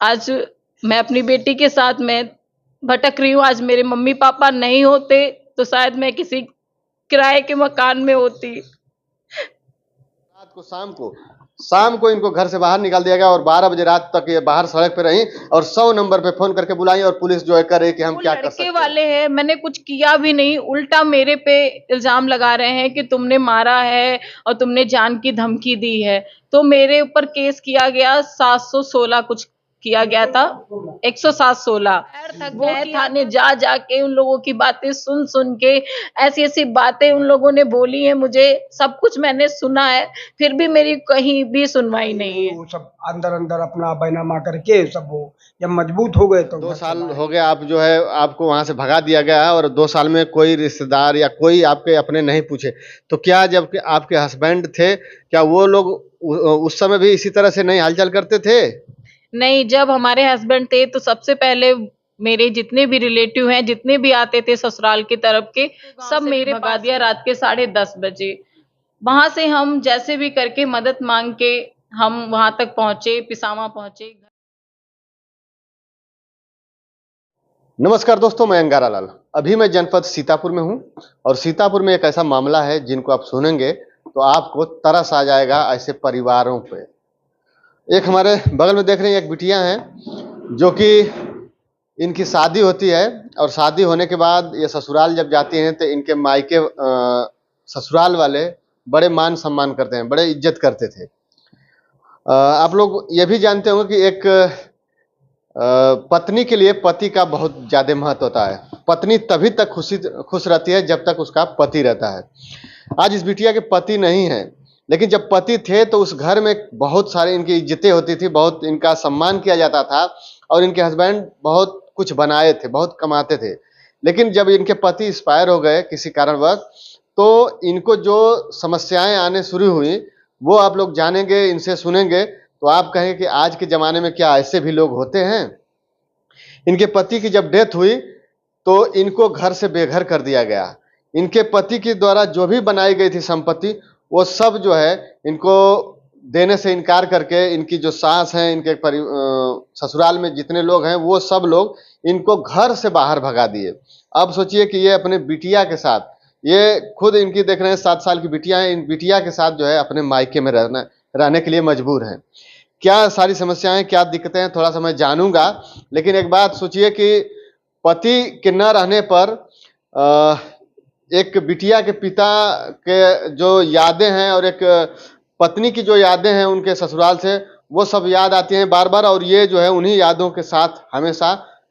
आज मैं अपनी बेटी के साथ मैं भटक रही हूँ। आज मेरे मम्मी पापा नहीं होते तो शायद मैं किसी किराए के मकान में होती। रात को शाम को इनको घर से बाहर निकाल दिया गया और 12 बजे रात तक ये बाहर सड़क पे रही और 100 नंबर पे फोन करके बुलाई और पुलिस जो है करे कि हम क्या कर सकते हैं। वाले हैं, मैंने कुछ किया भी नहीं, उल्टा मेरे पे इल्जाम लगा रहे हैं कि तुमने मारा है और तुमने जान की धमकी दी है। तो मेरे ऊपर केस किया गया, 716 कुछ किया गया था, 107-16। वो थाने जा जाके उन लोगों की बातें सुन सुन के ऐसी ऐसी बातें उन लोगों ने बोली है मुझे, सब कुछ मैंने सुना है, फिर भी मेरी कहीं भी सुनवाई नहीं है। वो सब अंदर अंदर अपना बैनामा करके सब वो जब मजबूत हो गए तो 2 साल हो गए आप जो है आपको वहां से भगा दिया गया है और 2 साल में कोई रिश्तेदार या कोई आपके अपने नहीं पूछे। तो क्या जब कि आपके हस्बैंड थे क्या वो लोग उस समय भी इसी तरह से नहीं हालचाल करते थे? नहीं, जब हमारे हस्बैंड थे तो सबसे पहले मेरे जितने भी रिलेटिव हैं, जितने भी आते थे ससुराल की तरफ के, सब मेरे भगा दिया रात के 10:30 बजे। वहां से हम जैसे भी करके मदद मांग के हम वहां तक पहुंचे, पिसावा पहुंचे। नमस्कार दोस्तों, मैं अंगारा लाल। अभी मैं जनपद सीतापुर में हूं और सीतापुर में एक ऐसा मामला है जिनको आप सुनेंगे तो आपको तरस आ जाएगा ऐसे परिवारों पे। एक हमारे बगल में देख रहे हैं, एक बिटिया हैं जो कि इनकी शादी होती है और शादी होने के बाद ये ससुराल जब जाती हैं तो इनके मायके ससुराल वाले बड़े मान सम्मान करते हैं, बड़े इज्जत करते थे। आप लोग ये भी जानते होंगे कि एक पत्नी के लिए पति का बहुत ज्यादा महत्व होता है। पत्नी तभी तक खुश रहती है जब तक उसका पति रहता है। आज इस बिटिया के पति नहीं है, लेकिन जब पति थे तो उस घर में बहुत सारी इनकी इज्जतें होती थी, बहुत इनका सम्मान किया जाता था और इनके हस्बैंड बहुत कुछ बनाए थे, बहुत कमाते थे। लेकिन जब इनके पति एक्सपायर हो गए किसी कारणवश तो इनको जो समस्याएं आने शुरू हुई वो आप लोग जानेंगे, इनसे सुनेंगे तो आप कहेंगे कि आज के ज़माने में क्या ऐसे भी लोग होते हैं। इनके पति की जब डेथ हुई तो इनको घर से बेघर कर दिया गया। इनके पति के द्वारा जो भी बनाई गई थी संपत्ति वो सब जो है इनको देने से इनकार करके इनकी जो सास हैं, इनके ससुराल में जितने लोग हैं वो सब लोग इनको घर से बाहर भगा दिए। अब सोचिए कि ये अपने बिटिया के साथ, ये खुद इनकी देख रहे हैं 7 साल की बिटिया है, इन बिटिया के साथ जो है अपने मायके में रहने के लिए मजबूर हैं। क्या सारी समस्याएं, क्या दिक्कतें हैं, थोड़ा सा मैं जानूंगा। लेकिन एक बात सोचिए कि पति के न रहने पर एक बिटिया के पिता के जो यादें हैं और एक पत्नी की जो यादें हैं उनके ससुराल से, वो सब याद आती हैं बार बार और ये जो है उन्हीं यादों के साथ हमेशा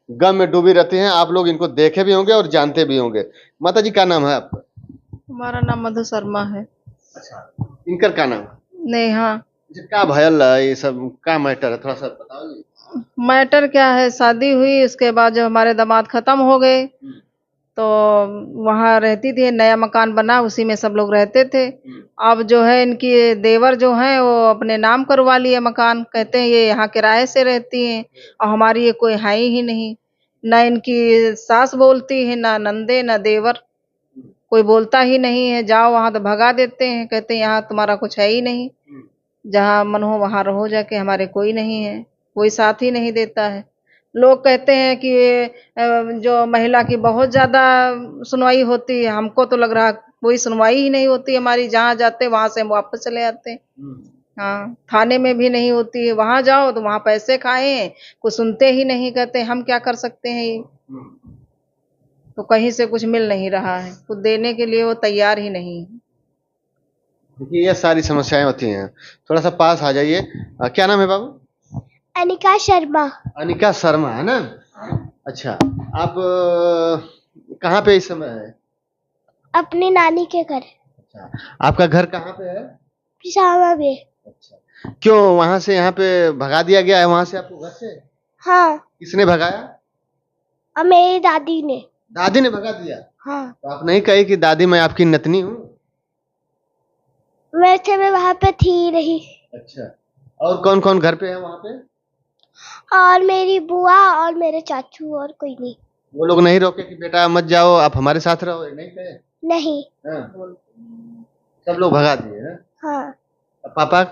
गम में डूबी रहती हैं। आप लोग इनको देखे भी होंगे और जानते भी होंगे। माता जी क्या नाम है आपका? हमारा नाम मधु शर्मा है। अच्छा, इनकर क्या नाम? नेहा। क्या भयल है ये सब, क्या मैटर है, थोड़ा सा बताओ। मैटर क्या है, शादी हुई उसके बाद जब हमारे दामाद खत्म हो गए तो वहाँ रहती थी, नया मकान बना उसी में सब लोग रहते थे। अब जो है इनकी देवर जो हैं वो अपने नाम करवा लिए मकान, कहते हैं ये यहाँ किराए से रहती हैं और हमारी ये कोई है ही नहीं। ना इनकी सास बोलती है, ना नंदे, ना देवर, कोई बोलता ही नहीं है। जाओ वहाँ तो भगा देते हैं, कहते हैं यहाँ तुम्हारा कुछ है ही नहीं, जहाँ मन हो वहाँ रहो जाके, हमारे कोई नहीं है, कोई साथ ही नहीं देता है। लोग कहते हैं कि जो महिला की बहुत ज्यादा सुनवाई होती है, हमको तो लग रहा कोई सुनवाई ही नहीं होती हमारी, जहाँ जाते वहां से हम वापस चले आते हैं। हाँ, थाने में भी नहीं होती है, वहां जाओ तो वहां पैसे खाए, कुछ सुनते ही नहीं, कहते हम क्या कर सकते हैं ये। तो कहीं से कुछ मिल नहीं रहा है, कुछ देने के लिए वो तैयार ही नहीं है। देखिए ये सारी समस्याएं होती हैं। थोड़ा सा पास आ जाइए। क्या नाम है बाबू? अनिका शर्मा। अनिका शर्मा है ना? अच्छा, आप कहाँ पे इस समय है? अपनी नानी के घर। अच्छा, आपका घर कहाँ पे है? पिशावा में। अच्छा, क्यों वहां से यहाँ पे भगा दिया गया है, वहां से आपको घर से? हाँ। किसने भगाया? और मेरी दादी ने। दादी ने भगा दिया? हाँ। तो आप नहीं कही कि दादी मैं आपकी नतनी हूँ? वैसे मैं वहाँ पे थी ही नहीं। अच्छा, और कौन कौन घर पे है वहाँ पे? और मेरी बुआ और मेरे चाचू, और कोई नहीं। वो लोग नहीं रोके कि बेटा मत जाओ, आप हमारे साथ रहो, नहीं कहे? नहीं। हाँ, सब लोग भगा दिए हैं? हाँ। पापा?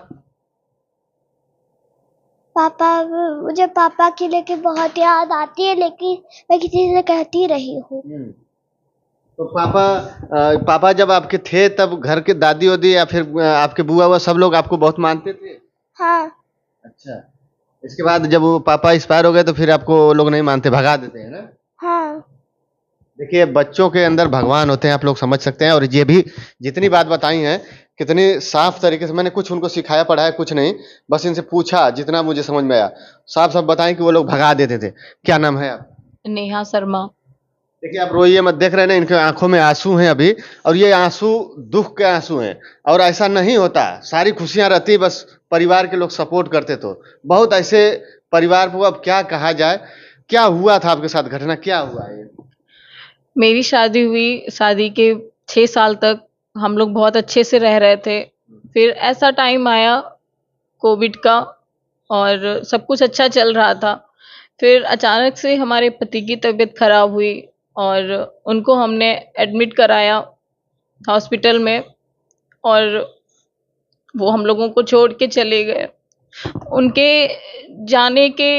पापा, मुझे पापा की लेके बहुत याद आती है, लेकिन मैं किसी से कहती रही हूँ। तो पापा जब आपके थे तब घर के दादी वादी या फिर आपके बुआ हुआ सब लोग आपको बहुत मानते थे? हाँ। अच्छा। इसके बाद जब वो पापा एक्सपायर हो गए तो फिर आपको लोग नहीं मानते, भगा देते हैं ना? हाँ। देखिए, बच्चों के अंदर भगवान होते हैं, आप लोग समझ सकते हैं। और ये भी जितनी बात बताई है कितनी साफ तरीके से, मैंने कुछ उनको सिखाया पढ़ाया कुछ नहीं, बस इनसे पूछा जितना मुझे समझ में आया, साफ साफ बताएं कि वो लोग भगा देते थे। क्या नाम है आप? नेहा शर्मा। देखिए, आप रोइए मत, देख रहे हैं ना इनके आंखों में आंसू हैं अभी, और ये आंसू दुख के आंसू हैं। और ऐसा नहीं होता, सारी खुशियां रहती, बस परिवार के लोग सपोर्ट करते तो। बहुत ऐसे परिवार को अब क्या कहा जाए। क्या हुआ था आपके साथ, घटना क्या हुआ है? मेरी शादी हुई, शादी के 6 साल तक हम लोग बहुत अच्छे से रह रहे थे। फिर ऐसा टाइम आया कोविड का, और सब कुछ अच्छा चल रहा था। फिर अचानक से हमारे पति की तबीयत खराब हुई और उनको हमने एडमिट कराया हॉस्पिटल में, और वो हम लोगों को छोड़ के चले गए। उनके जाने के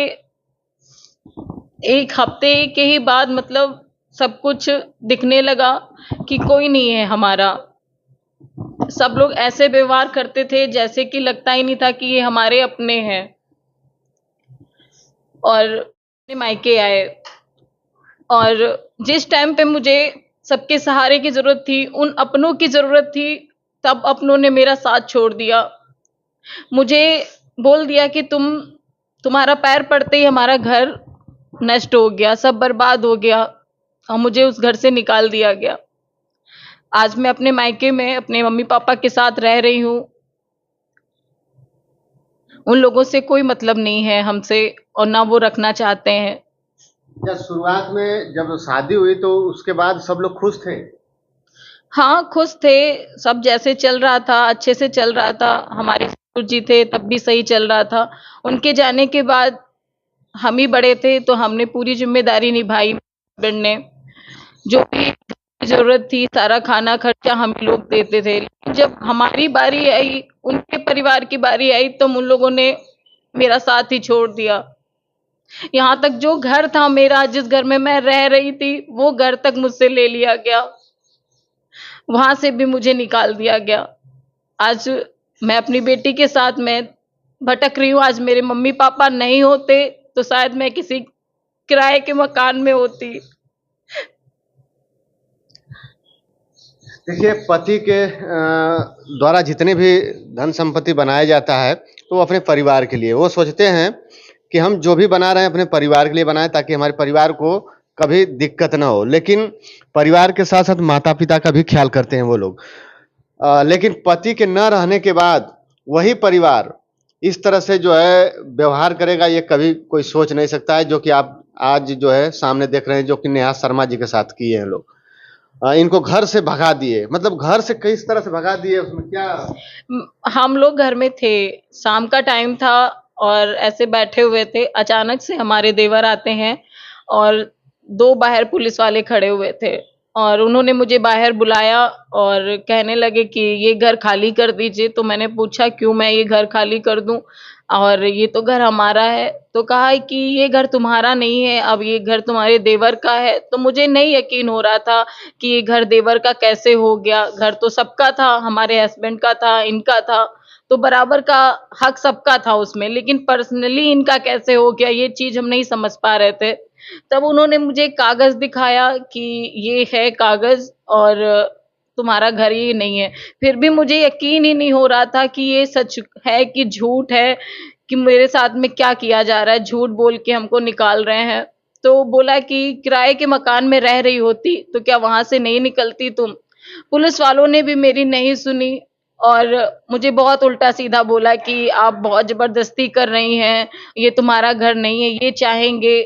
1 हफ्ते के ही बाद मतलब सब कुछ दिखने लगा कि कोई नहीं है हमारा। सब लोग ऐसे व्यवहार करते थे जैसे कि लगता ही नहीं था कि ये हमारे अपने हैं। और अपने मायके आए, और जिस टाइम पे मुझे सबके सहारे की जरूरत थी, उन अपनों की जरूरत थी, तब अपनों ने मेरा साथ छोड़ दिया। मुझे बोल दिया कि तुम्हारा पैर पड़ते ही हमारा घर नष्ट हो गया, सब बर्बाद हो गया, और मुझे उस घर से निकाल दिया गया। आज मैं अपने मायके में अपने मम्मी पापा के साथ रह रही हूँ। उन लोगों से कोई मतलब नहीं है हमसे, और ना वो रखना चाहते हैं। जब शुरुआत में जब शादी हुई तो उसके बाद सब लोग खुश थे? हाँ, खुश थे। सब जैसे चल रहा था अच्छे से चल रहा था। हमारे ससुर जी थे तब भी सही चल रहा था। उनके जाने के बाद हम ही बड़े थे तो हमने पूरी जिम्मेदारी निभाई। हस्बैंड ने जो भी जरूरत थी सारा खाना खर्चा हम ही लोग देते थे। लेकिन जब हमारी बारी आई, उनके परिवार की बारी आई, तो उन लोगों ने मेरा साथ ही छोड़ दिया। यहाँ तक जो घर था मेरा, जिस घर में मैं रह रही थी, वो घर तक मुझसे ले लिया गया। वहां से भी मुझे निकाल दिया गया। आज मैं अपनी बेटी के साथ मैं भटक रही हूँ। आज मेरे मम्मी पापा नहीं होते तो शायद मैं किसी किराए के मकान में होती। देखिए, पति के द्वारा जितने भी धन संपत्ति बनाया जाता है तो वो अपने परिवार के लिए, वो सोचते हैं कि हम जो भी बना रहे हैं अपने परिवार के लिए बनाएं, ताकि हमारे परिवार को कभी दिक्कत ना हो। लेकिन परिवार के साथ साथ माता पिता का भी ख्याल करते हैं वो लोग। लेकिन पति के न रहने के बाद वही परिवार इस तरह से जो है व्यवहार करेगा, ये कभी कोई सोच नहीं सकता है। जो कि आप आज जो है सामने देख रहे हैं, जो कि नेहा शर्मा जी के साथ किए हैं लोग। इनको घर से भगा दिए, मतलब घर से किस तरह से भगा दिए, उसमें क्या? हम लोग घर में थे, शाम का टाइम था और ऐसे बैठे हुए थे। अचानक से हमारे देवर आते हैं और 2 बाहर पुलिस वाले खड़े हुए थे, और उन्होंने मुझे बाहर बुलाया और कहने लगे कि ये घर खाली कर दीजिए। तो मैंने पूछा क्यों मैं ये घर खाली कर दूं, और ये तो घर हमारा है। तो कहा है कि ये घर तुम्हारा नहीं है, अब ये घर तुम्हारे देवर का है। तो मुझे नहीं यकीन हो रहा था कि ये घर देवर का कैसे हो गया। घर तो सबका था, हमारे हस्बैंड का था, इनका था, तो बराबर का हक सबका था उसमें। लेकिन पर्सनली इनका कैसे हो गया, ये चीज हम नहीं समझ पा रहे थे। तब उन्होंने मुझे कागज दिखाया कि ये है कागज, और तुम्हारा घर ये नहीं है। फिर भी मुझे यकीन ही नहीं हो रहा था कि ये सच है कि झूठ है, कि मेरे साथ में क्या किया जा रहा है। झूठ बोल के हमको निकाल रहे हैं। तो बोला कि किराए के मकान में रह रही होती तो क्या वहां से नहीं निकलती तुम। पुलिस वालों ने भी मेरी नहीं सुनी, और मुझे बहुत उल्टा सीधा बोला कि आप बहुत जबरदस्ती कर रही हैं, ये तुम्हारा घर नहीं है, ये चाहेंगे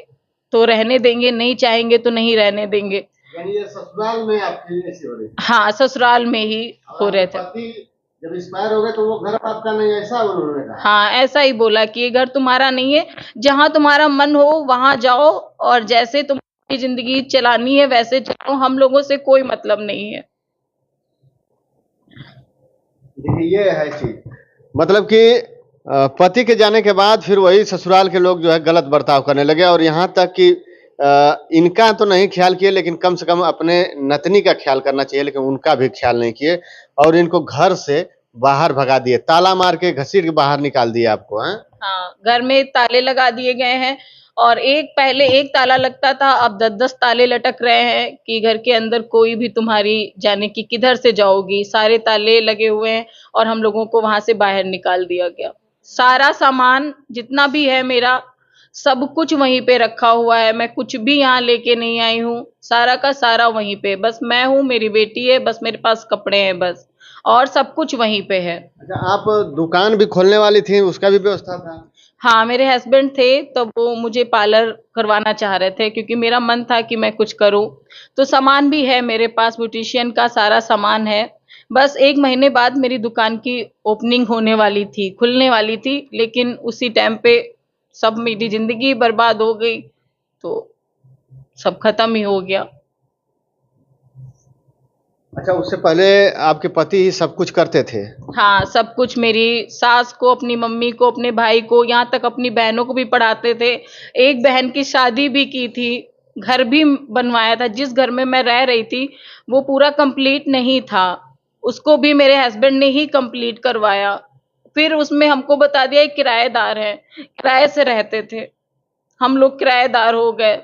तो रहने देंगे, नहीं चाहेंगे तो नहीं रहने देंगे। यानी ये ससुराल में आपकी ऐसी हो रही? हाँ, ससुराल में ही हो रहे थे। पति जब एक्सपायर हो गए तो वो घर आपका नहीं, ऐसा उन्होंने कहा? हाँ, ऐसा ही बोला कि ये घर तुम्हारा नहीं है, जहां तुम्हारा मन हो वहां जाओ, और जैसे तुम्हारी जिंदगी चलानी है वैसे चलो, हम लोगों से कोई मतलब नहीं है। देखिए, ये है चीज, मतलब कि पति के जाने के बाद फिर वही ससुराल के लोग जो है गलत बर्ताव करने लगे और यहाँ तक कि इनका तो नहीं ख्याल किए, लेकिन कम से कम अपने नतनी का ख्याल करना चाहिए, लेकिन उनका भी ख्याल नहीं किए और इनको घर से बाहर भगा दिए, ताला मार के घसीट के बाहर निकाल दिया आपको, हैं? हाँ, घर में ताले लगा दिए गए हैं और पहले एक ताला लगता था, अब 10-10 ताले लटक रहे हैं कि घर के अंदर कोई भी तुम्हारी जाने की किधर से जाओगी, सारे ताले लगे हुए हैं और हम लोगों को वहां से बाहर निकाल दिया गया। सारा सामान जितना भी है मेरा, सब कुछ वहीं पे रखा हुआ है, मैं कुछ भी यहाँ लेके नहीं आई हूँ, सारा का सारा वहीं पे, बस मैं हूँ, मेरी बेटी है, बस मेरे पास कपड़े हैं बस, और सब कुछ वहीं पे है। अच्छा, आप दुकान भी खोलने वाली थी, उसका भी व्यवस्था था? हाँ, मेरे हस्बैंड थे तो वो मुझे पार्लर करवाना चाह रहे थे क्योंकि मेरा मन था कि मैं कुछ करूं, तो सामान भी है मेरे पास, ब्यूटिशियन का सारा सामान है। बस 1 महीने बाद मेरी दुकान की ओपनिंग होने वाली थी, खुलने वाली थी, लेकिन उसी टाइम पे सब मेरी जिंदगी बर्बाद हो गई, तो सब खत्म ही हो गया। अच्छा, उससे पहले आपके पति ही सब कुछ करते थे? हाँ, सब कुछ, मेरी सास को, अपनी मम्मी को, अपने भाई को, यहाँ तक अपनी बहनों को भी पढ़ाते थे। एक बहन की शादी भी की थी, घर भी बनवाया था। जिस घर में मैं रह रही थी वो पूरा कंप्लीट नहीं था, उसको भी मेरे हस्बैंड ने ही कंप्लीट करवाया। फिर उसमें हमको बता दिया किराएदार है, किराए से रहते थे, हम लोग किराएदार हो गए।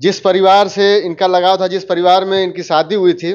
जिस परिवार से इनका लगाव था, जिस परिवार में इनकी शादी हुई थी,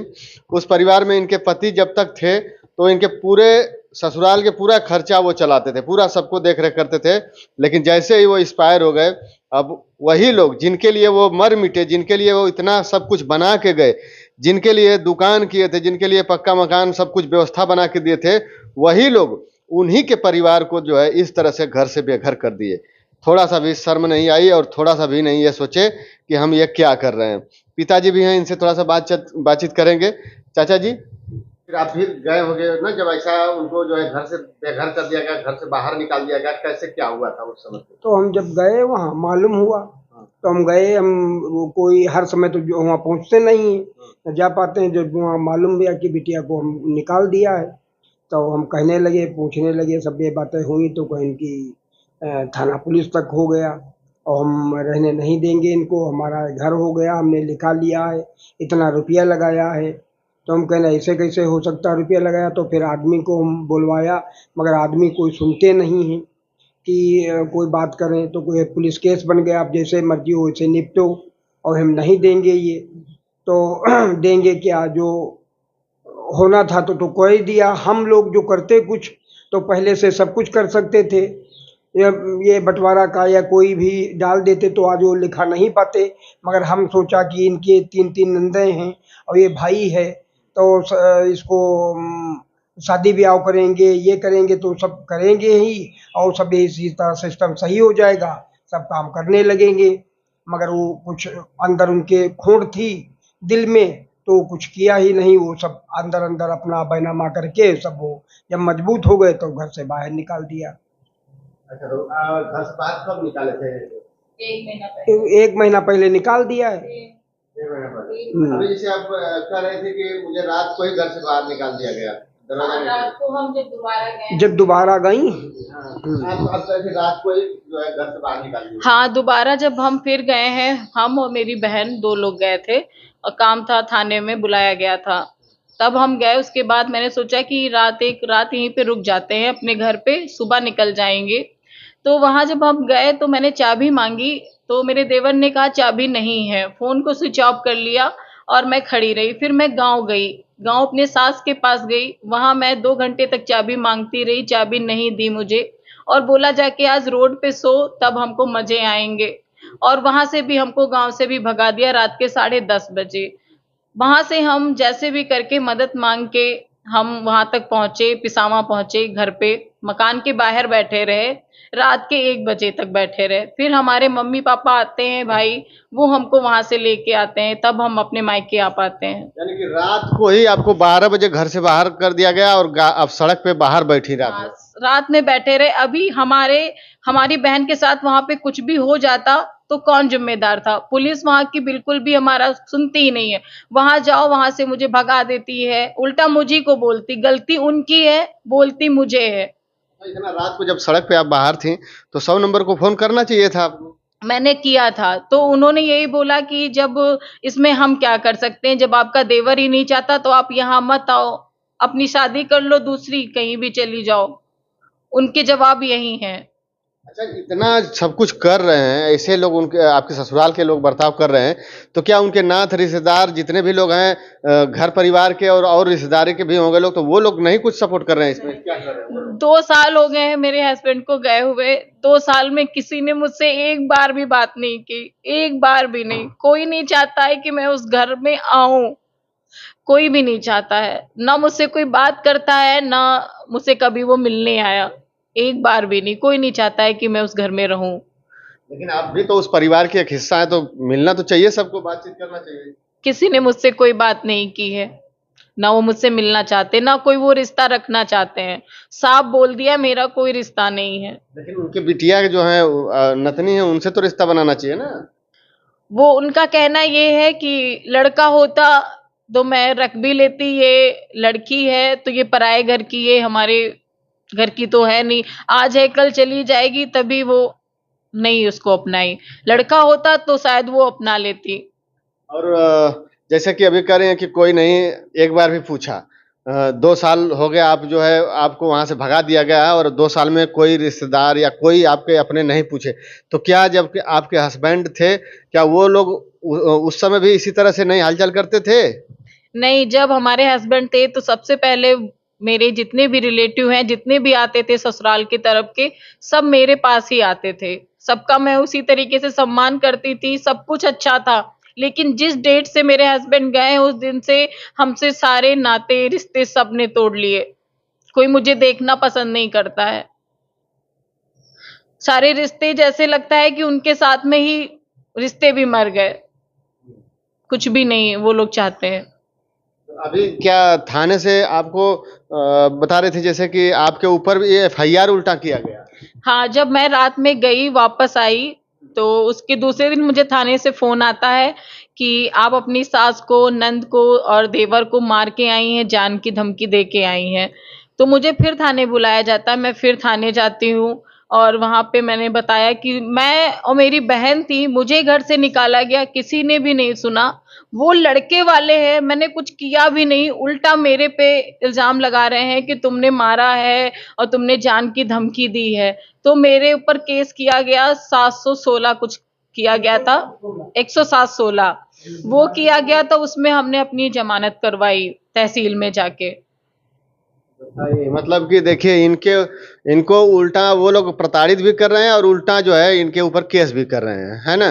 उस परिवार में इनके पति जब तक थे तो इनके पूरे ससुराल के पूरा खर्चा वो चलाते थे, पूरा सबको देख रेख करते थे। लेकिन जैसे ही वो एक्सपायर हो गए, अब वही लोग जिनके लिए वो मर मिटे, जिनके लिए वो इतना सब कुछ बना के गए, जिनके लिए दुकान किए थे, जिनके लिए पक्का मकान सब कुछ व्यवस्था बना के दिए थे, वही लोग उन्हीं के परिवार को जो है इस तरह से घर से बेघर कर दिए। थोड़ा सा भी शर्म नहीं आई और थोड़ा सा भी नहीं ये सोचे कि हम ये क्या कर रहे हैं। पिताजी भी हैं, इनसे थोड़ा सा बातचीत करेंगे। चाचा जी, फिर आप भी गए होंगे ना, जब ऐसा उनको जो है घर से बेघर कर दिया गया, घर से बाहर निकाल दिया गया, कैसे क्या हुआ था उस समय? तो हम जब गए वहाँ मालूम हुआ, तो हम गए, हम वो कोई हर समय तो जो वहाँ पहुँचते नहीं है, न जा पाते हैं। जब वहाँ मालूम हुआ कि बिटिया को हम निकाल दिया है, तो हम कहने लगे, पूछने लगे, सब ये बातें हुई, तो कहीं की थाना पुलिस तक हो गया और हम रहने नहीं देंगे इनको, हमारा घर हो गया, हमने लिखा लिया है, इतना रुपया लगाया है। तो हम कहना ऐसे कैसे हो सकता, रुपया लगाया। तो फिर आदमी को हम बुलवाया, मगर आदमी कोई सुनते नहीं हैं कि कोई बात करें तो कोई पुलिस केस बन गया, आप जैसे मर्जी हो वैसे निपटो, और हम नहीं देंगे ये। तो देंगे क्या, जो होना था तो कोई दिया। हम लोग जो करते कुछ तो पहले से सब कुछ कर सकते थे, ये बंटवारा का या कोई भी डाल देते तो आज वो लिखा नहीं पाते। मगर हम सोचा कि इनके 3-3 नंदे हैं और ये भाई है, तो इसको शादी ब्याह करेंगे, ये करेंगे, तो सब करेंगे ही और सब इसी तरह सिस्टम सही हो जाएगा, सब काम करने लगेंगे। मगर वो कुछ अंदर उनके खोट थी दिल में, तो कुछ किया ही नहीं। वो सब अंदर अंदर अपना बैनामा करके सब वो जब मजबूत हो गए तो घर से बाहर निकाल दिया। अच्छा, तो घर से बाहर कब निकाले थे? 1 महीना पहले निकाल दिया है। 1 महीना पहले। अभी जैसे आप कह रहे थे कि मुझे रात को ही घर से बाहर निकाल दिया गया, रात को हम जब दोबारा गई, अब तो रात को ही जो है घर से बाहर निकाल दिया। हाँ, दोबारा जब हम फिर गए हैं, हम और मेरी बहन 2 लोग गए थे और काम था, थाने में बुलाया गया था, तब हम गए। उसके बाद मैंने सोचा कि एक रात यहीं पे रुक जाते हैं अपने घर पे, सुबह निकल जाएंगे। तो वहां जब हम गए तो मैंने चाबी मांगी, तो मेरे देवर ने कहा चाबी नहीं है, फोन को स्विच ऑफ कर लिया और मैं खड़ी रही। फिर मैं गांव गई, गांव अपने सास के पास गई, वहां मैं 2 घंटे तक चाबी मांगती रही, चाबी नहीं दी मुझे और बोला जाके आज रोड पे सो, तब हमको मजे आएंगे। और वहां से भी हमको गांव से भी भगा दिया रात के 10:30 बजे। वहां से हम जैसे भी करके मदद मांग के हम वहां तक पहुंचे, पिसावा पहुंचे, घर पे मकान के बाहर बैठे रहे, रात के 1 बजे तक बैठे रहे। फिर हमारे मम्मी पापा आते हैं, भाई, वो हमको वहां से लेके आते हैं, तब हम अपने मायके आ पाते हैं। यानी कि रात को ही आपको 12 बजे घर से बाहर कर दिया गया और आप सड़क पे बाहर बैठी रात में? रात में बैठे रहे। अभी हमारी बहन के साथ वहां पे कुछ भी हो जाता तो कौन जिम्मेदार था? पुलिस वहां की बिल्कुल भी हमारा सुनती ही नहीं है। वहां जाओ, वहां से मुझे भगा देती है, उल्टा मुझी को बोलती, गलती उनकी है, बोलती मुझे है। इतना रात को जब सड़क पे आप बाहर थी तो 100 नंबर को फोन करना चाहिए था आपको। मैंने किया था तो उन्होंने यही बोला कि जब इसमें हम क्या कर सकते हैं, जब आपका देवर ही नहीं चाहता तो आप यहाँ मत आओ, अपनी शादी कर लो, दूसरी कहीं भी चली जाओ। उनके जवाब यही हैं। अच्छा, इतना सब कुछ कर रहे हैं, ऐसे लोग उनके आपके ससुराल के लोग बर्ताव कर रहे हैं, तो क्या उनके नाथ रिश्तेदार जितने भी लोग हैं, घर परिवार के और रिश्तेदारी के भी होंगे लोग, तो वो लोग नहीं कुछ सपोर्ट कर रहे हैं इसमें? क्या कर रहे हैं? 2 साल हो गए हैं मेरे हस्बैंड को गए हुए। 2 साल में किसी ने मुझसे एक बार भी बात नहीं की, एक बार भी नहीं। कोई नहीं चाहता है कि मैं उस घर में आऊं, कोई भी नहीं चाहता है। ना मुझसे कोई बात करता है, ना मुझसे कभी वो मिलने आया, एक बार भी नहीं। कोई नहीं चाहता है कि मैं उस घर में रहूं। लेकिन आप भी तो उस परिवार के एक हिस्सा है, तो मिलना तो चाहिए, सबको बातचीत करना चाहिए। किसी ने मुझसे कोई बात नहीं की है, ना वो मुझसे मिलना चाहते, ना कोई वो रिश्ता रखना चाहते हैं। साफ बोल दिया मेरा कोई रिश्ता नहीं है। लेकिन उनके बिटिया जो है नतनी है, उनसे तो रिश्ता बनाना चाहिए ना। वो उनका कहना ये है कि लड़का होता तो मैं रख भी लेती, ये लड़की है तो ये पराये घर की, ये हमारे घर की तो है नहीं, आज है कल चली जाएगी, तभी वो नहीं उसको अपनाई। लड़का होता तो शायद वो अपना लेती। और जैसे कि अभी कह रहे हैं कि कोई नहीं एक बार भी पूछा, 2 साल हो गया, आप जो है आपको वहां से भगा दिया गया है, और 2 साल में कोई रिश्तेदार या कोई आपके अपने नहीं पूछे, तो क्या जब आपके हस्बैंड थे, क्या वो लोग उस समय भी इसी तरह से नहीं हालचाल करते थे? नहीं, जब हमारे हस्बैंड थे तो सबसे पहले मेरे जितने भी रिलेटिव हैं, जितने भी आते थे ससुराल की तरफ के, सब मेरे पास ही आते थे। सबका मैं उसी तरीके से सम्मान करती थी, सब कुछ अच्छा था। लेकिन जिस डेट से मेरे हस्बैंड गए उस दिन से हमसे सारे नाते रिश्ते सब ने तोड़ लिए। कोई मुझे देखना पसंद नहीं करता है। सारे रिश्ते जैसे लगता है कि उनके साथ में ही रिश्ते भी मर गए, कुछ भी नहीं वो लोग चाहते हैं। अभी क्या थाने से आपको बता रहे थे जैसे कि आपके ऊपर भी एफआईआर उल्टा किया गया? हाँ, जब मैं रात में गई वापस आई तो उसके दूसरे दिन मुझे थाने से फोन आता है कि आप अपनी सास को, नंद को और देवर को मार के आई हैं, जान की धमकी दे के आई हैं। तो मुझे फिर थाने बुलाया जाता है, मैं फिर थाने जाती हूँ और वहां पे मैंने बताया कि मैं और मेरी बहन थी, मुझे घर से निकाला गया, किसी ने भी नहीं सुना। वो लड़के वाले हैं, मैंने कुछ किया भी नहीं, उल्टा मेरे पे इल्जाम लगा रहे हैं कि तुमने मारा है और तुमने जान की धमकी दी है। तो मेरे ऊपर केस किया गया, 716 कुछ किया गया था, 107-16 वो किया गया। तो उसमें हमने अपनी जमानत करवाई तहसील में जाके। मतलब कि देखिए, इनको उल्टा वो लोग प्रताड़ित भी कर रहे हैं और उल्टा जो है इनके ऊपर केस भी कर रहे हैं, है ना?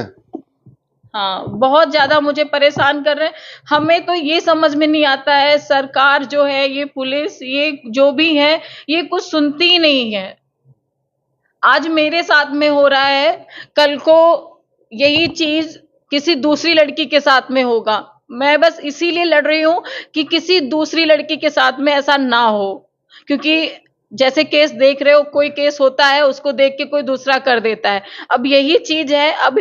हाँ, बहुत ज्यादा मुझे परेशान कर रहे हैं। हमें तो ये समझ में नहीं आता है, सरकार जो है, ये पुलिस, ये जो भी है, ये कुछ सुनती ही नहीं है। आज मेरे साथ में हो रहा है, कल को यही चीज किसी दूसरी लड़की के साथ में होगा। मैं बस इसीलिए लड़ रही हूँ कि किसी दूसरी लड़की के साथ में ऐसा ना हो, क्योंकि जैसे केस देख रहे हो, कोई केस होता है उसको देख के कोई दूसरा कर देता है। अब यही चीज है, अब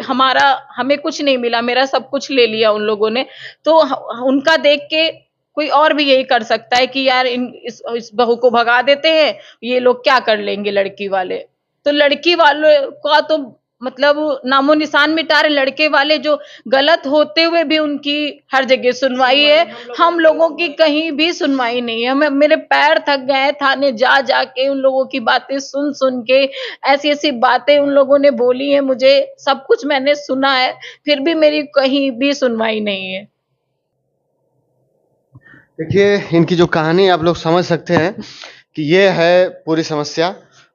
हमें कुछ नहीं मिला, मेरा सब कुछ ले लिया उन लोगों ने। तो उनका देख के कोई और भी यही कर सकता है कि यार इस बहू को भगा देते हैं, ये लोग क्या कर लेंगे लड़की वाले। तो लड़की वालों का तो मतलब नामो निशान मिटा रहे। लड़के वाले जो गलत होते हुए भी उनकी हर जगह सुनवाई है, हम लोगों की कहीं भी सुनवाई नहीं है। हमें, मेरे पैर थक गए हैं थाने जा जा के, उन लोगों की बातें सुन सुन के। ऐसी ऐसी बातें उन लोगों ने बोली है मुझे, सब कुछ मैंने सुना है, फिर भी मेरी कहीं भी सुनवाई नहीं है। देखिए, इनकी जो कहानी आप लोग समझ सकते हैं कि ये है पूरी समस्या।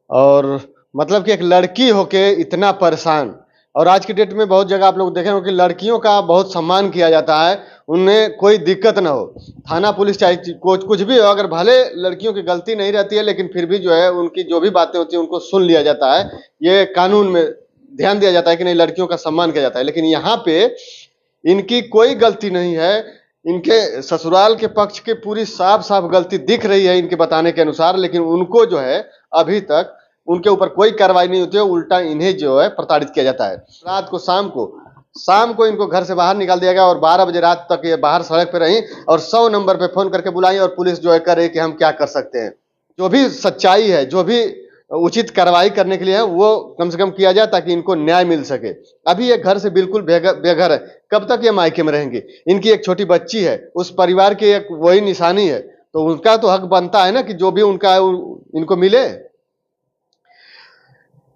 और मतलब कि एक लड़की होके इतना परेशान, और आज की डेट में बहुत जगह आप लोग देखें कि लड़कियों का बहुत सम्मान किया जाता है, उन्हें कोई दिक्कत ना हो। थाना पुलिस चाहे कुछ भी हो, अगर भले लड़कियों की गलती नहीं रहती है, लेकिन फिर भी जो है उनकी जो भी बातें होती हैं उनको सुन लिया जाता है। ये कानून में ध्यान दिया जाता है कि नहीं, लड़कियों का सम्मान किया जाता है। लेकिन यहाँ पे इनकी कोई गलती नहीं है, इनके ससुराल के पक्ष की पूरी साफ साफ गलती दिख रही है इनके बताने के अनुसार, लेकिन उनको जो है अभी तक उनके ऊपर कोई कार्रवाई नहीं होती है, उल्टा इन्हें जो है प्रताड़ित किया जाता है। रात को शाम को इनको घर से बाहर निकाल दिया गया और 12 बजे रात तक ये बाहर सड़क पे रही और 100 नंबर पे फोन करके बुलाई और पुलिस जो है करे कि हम क्या कर सकते हैं। जो भी सच्चाई है, जो भी उचित कार्रवाई करने के लिए है, वो कम से कम किया जाए ताकि इनको न्याय मिल सके। अभी ये घर से बिल्कुल बेघर है, कब तक ये मायके में रहेंगे? इनकी एक छोटी बच्ची है, उस परिवार की एक वही निशानी है, तो उनका तो हक बनता है ना कि जो भी उनका है इनको मिले।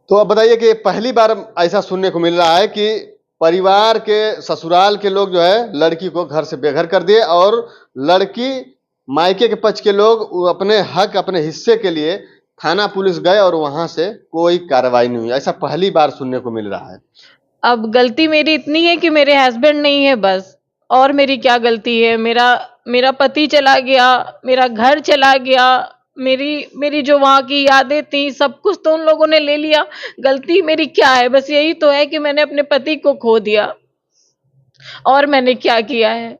तो अब बताइए कि पहली बार ऐसा सुनने को मिल रहा है कि परिवार के ससुराल के लोग जो है लड़की को घर से बेघर कर दिए और लड़की मायके के पक्ष के लोग अपने हक, अपने हिस्से के लिए थाना पुलिस गए और वहां से कोई कार्रवाई नहीं हुई। ऐसा पहली बार सुनने को मिल रहा है। अब गलती मेरी इतनी है कि मेरे हस्बैंड नहीं है बस, और मेरी क्या गलती है? मेरा पति चला गया, मेरा घर चला गया, मेरी जो वहाँ की यादें थी सब कुछ तो उन लोगों ने ले लिया। गलती मेरी क्या है? बस यही तो है कि मैंने अपने पति को खो दिया, और मैंने क्या किया है?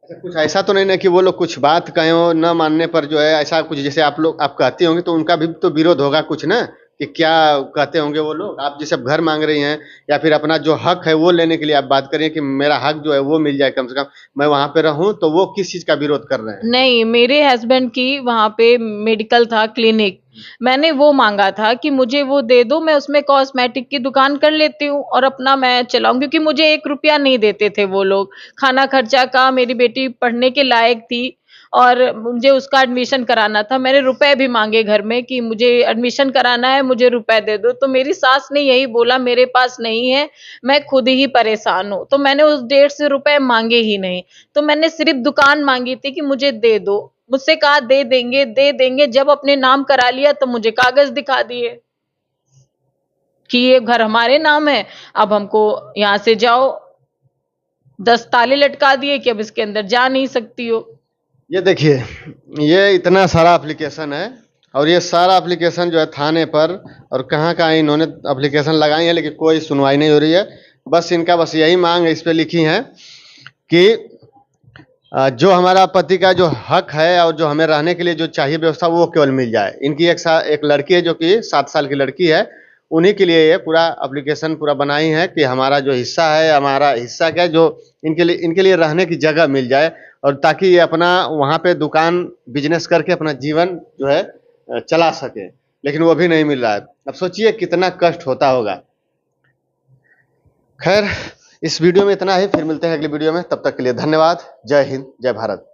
कुछ ऐसा तो नहीं ना कि वो लोग कुछ बात कहे हो न मानने पर जो है ऐसा कुछ, जैसे आप कहते होंगे तो उनका भी तो विरोध होगा कुछ ना, कि क्या कहते होंगे वो लोग? आप जैसे घर मांग रही हैं या फिर अपना जो हक है वो लेने के लिए आप बात करिए कि मेरा हक जो है वो मिल जाए, कम से कम मैं वहां पे रहूं, तो वो किस चीज का विरोध कर रहे हैं? नहीं, मेरे हस्बैंड की वहाँ पे मेडिकल था, क्लिनिक, मैंने वो मांगा था कि मुझे वो दे दो, मैं उसमें कॉस्मेटिक की दुकान कर लेती हूँ और अपना मैं चलाऊं, क्योंकि मुझे 1 रुपया नहीं देते थे वो लोग खाना खर्चा का। मेरी बेटी पढ़ने के लायक थी और मुझे उसका एडमिशन कराना था। मैंने रुपए भी मांगे घर में कि मुझे एडमिशन कराना है, मुझे रुपए दे दो, तो मेरी सास ने यही बोला मेरे पास नहीं है, मैं खुद ही परेशान हूँ। तो मैंने उस 150 रुपए मांगे ही नहीं, तो मैंने सिर्फ दुकान मांगी थी कि मुझे दे दो। मुझसे कहा दे देंगे। जब अपने नाम करा लिया तो मुझे कागज दिखा दिए कि ये घर हमारे नाम है, अब हमको यहाँ से जाओ। 10 ताले लटका दिए कि अब इसके अंदर जा नहीं सकती हो। ये देखिए, ये इतना सारा एप्लीकेशन है और ये सारा एप्लीकेशन जो है थाने पर और कहाँ इन्होंने एप्लीकेशन लगाई है, लेकिन कोई सुनवाई नहीं हो रही है। बस इनका बस यही मांग है, इस पे लिखी है कि जो हमारा पति का जो हक है और जो हमें रहने के लिए जो चाहिए व्यवस्था वो केवल मिल जाए। इनकी एक लड़की है जो कि 7 साल की लड़की है, उन्हीं के लिए ये पूरा एप्लीकेशन पूरा बनाई है कि हमारा जो हिस्सा है, हमारा हिस्सा क्या है, जो इनके लिए रहने की जगह मिल जाए और ताकि ये अपना वहाँ पे दुकान बिजनेस करके अपना जीवन जो है चला सके, लेकिन वो भी नहीं मिल रहा है। अब सोचिए कितना कष्ट होता होगा। खैर, इस वीडियो में इतना ही, फिर मिलते हैं अगली वीडियो में, तब तक के लिए धन्यवाद। जय हिंद, जय भारत।